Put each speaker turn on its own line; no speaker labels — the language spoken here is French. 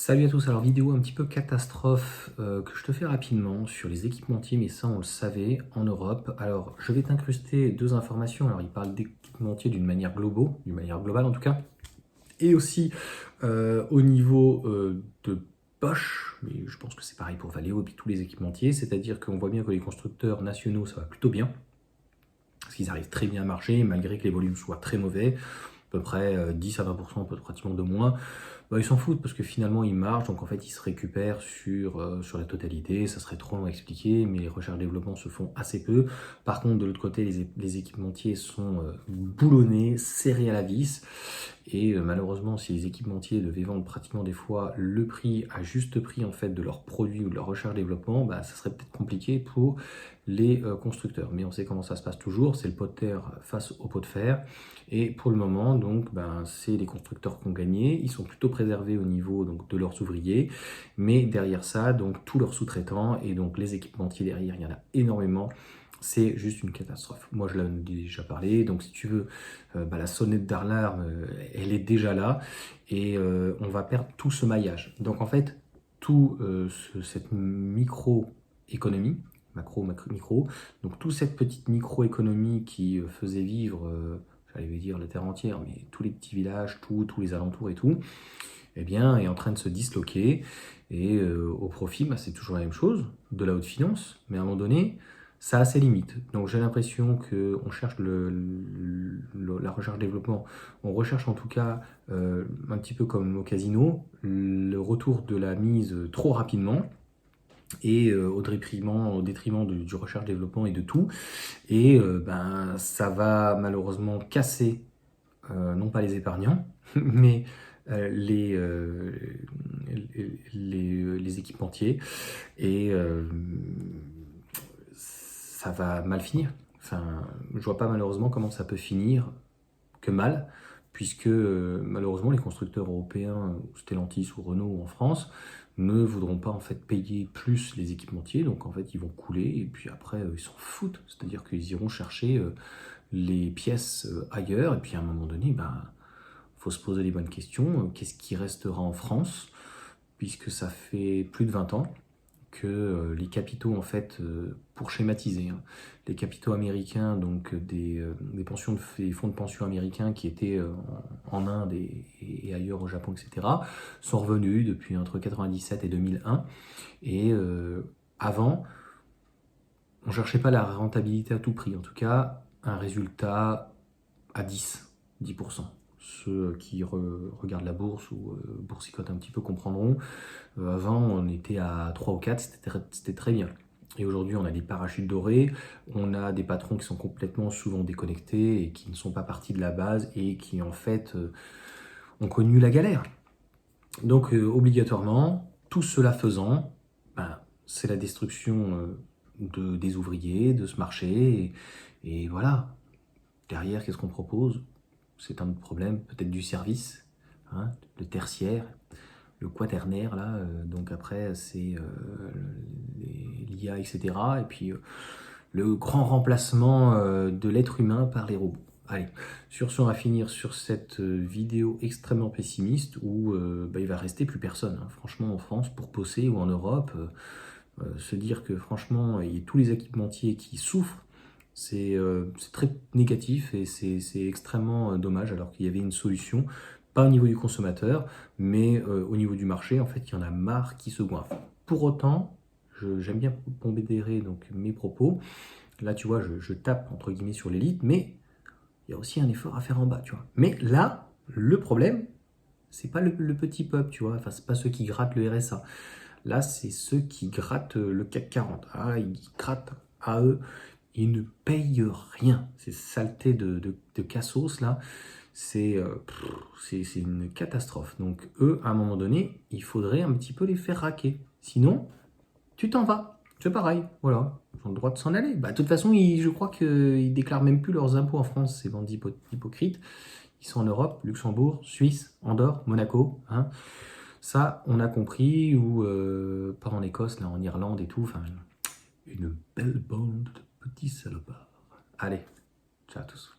Salut à tous, alors vidéo un petit peu catastrophe que je te fais rapidement sur les équipementiers, mais ça on le savait en Europe. Alors je vais t'incruster deux informations, alors il parle d'équipementiers d'une manière globale en tout cas, et aussi au niveau de Bosch, mais je pense que c'est pareil pour Valeo et puis tous les équipementiers, c'est-à-dire qu'on voit bien que les constructeurs nationaux ça va plutôt bien, parce qu'ils arrivent très bien à marcher malgré que les volumes soient très mauvais, à peu près 10 à 20%, peut-être pratiquement de moins. Bah, ils s'en foutent parce que finalement ils marchent, donc en fait ils se récupèrent sur la totalité. Ça serait trop long à expliquer, mais les recherches et développement se font assez peu. Par contre, de l'autre côté, les équipementiers sont boulonnés, serrés à la vis. Et malheureusement, si les équipementiers devaient vendre pratiquement des fois le prix à juste prix en fait de leurs produits ou de leur recherche et développement, bah, ça serait peut-être compliqué pour les constructeurs. Mais on sait comment ça se passe toujours, c'est le pot de terre face au pot de fer. Et pour le moment, donc, ben, c'est les constructeurs qui ont gagné. Ils sont plutôt préservés au niveau donc, de leurs ouvriers. Mais derrière ça, donc, tous leurs sous-traitants et donc les équipementiers derrière, il y en a énormément. C'est juste une catastrophe. Moi, je l'en ai déjà parlé. Donc, si tu veux, bah, la sonnette d'alarme, elle est déjà là. Et on va perdre tout ce maillage. Donc, en fait, cette micro-économie, micro, donc toute cette petite micro-économie qui faisait vivre j'allais dire la terre entière, mais tous les petits villages, tous les alentours et tout, eh bien, est en train de se disloquer. Et au profit, bah, c'est toujours la même chose, de la haute finance, mais à un moment donné, ça a ses limites. Donc j'ai l'impression qu'on cherche la recherche-développement, on recherche en tout cas, un petit peu comme au casino, le retour de la mise trop rapidement, et au détriment du recherche-développement et de tout. Et ben, ça va malheureusement casser, non pas les épargnants, mais les équipementiers. Et ça va mal finir. Enfin, je vois pas malheureusement comment ça peut finir que mal, puisque malheureusement les constructeurs européens, Stellantis ou Renault en France, ne voudront pas en fait payer plus les équipementiers, donc en fait ils vont couler et puis après ils s'en foutent, c'est-à-dire qu'ils iront chercher les pièces ailleurs et puis à un moment donné, ben, faut se poser les bonnes questions. Qu'est-ce qui restera en France, puisque ça fait plus de 20 ans que les capitaux, en fait, pour schématiser, hein, les capitaux américains, donc des fonds de pension américains qui étaient en Inde et ailleurs au Japon, etc., sont revenus depuis entre 97 et 2001. Et avant, on ne cherchait pas la rentabilité à tout prix, en tout cas, un résultat à 10%. Ceux qui regardent la bourse ou boursicotent un petit peu comprendront. Avant, on était à 3 ou 4, c'était très bien. Et aujourd'hui, on a des parachutes dorés, on a des patrons qui sont complètement souvent déconnectés et qui ne sont pas partis de la base et qui, en fait, ont connu la galère. Donc, obligatoirement, tout cela faisant, ben, c'est la destruction des ouvriers, de ce marché. Et voilà. Derrière, qu'est-ce qu'on propose? C'est un autre problème, peut-être du service, hein, le tertiaire, le quaternaire, là, donc après, c'est l'IA, etc. Et puis, le grand remplacement de l'être humain par les robots. Allez, sur ce, on va finir sur cette vidéo extrêmement pessimiste où bah, il va rester plus personne, hein. Franchement, en France, pour bosser ou en Europe, se dire que franchement, il y a tous les équipementiers qui souffrent, c'est très négatif et c'est extrêmement dommage alors qu'il y avait une solution, pas au niveau du consommateur, mais au niveau du marché, en fait, il y en a marre qui se goinfrent. Pour autant, j'aime bien pondérer donc mes propos. Là, tu vois, je tape entre guillemets sur l'élite, mais il y a aussi un effort à faire en bas, tu vois. Mais là, le problème, c'est pas le petit peuple, tu vois, enfin, c'est pas ceux qui grattent le RSA. Là, c'est ceux qui grattent le CAC 40. Ah, ils grattent à eux. Ils ne payent rien. Ces saletés de cassos, là, c'est une catastrophe. Donc, eux, à un moment donné, il faudrait un petit peu les faire raquer. Sinon, tu t'en vas. C'est pareil. Voilà. Ils ont le droit de s'en aller. Bah, de toute façon, je crois qu'ils déclarent même plus leurs impôts en France, ces bandits hypocrites. Ils sont en Europe, Luxembourg, Suisse, Andorre, Monaco. Hein. Ça, on a compris, ou pas en Écosse, là, en Irlande et tout. Enfin, une belle bande de petits salopards. Allez, ciao à tous.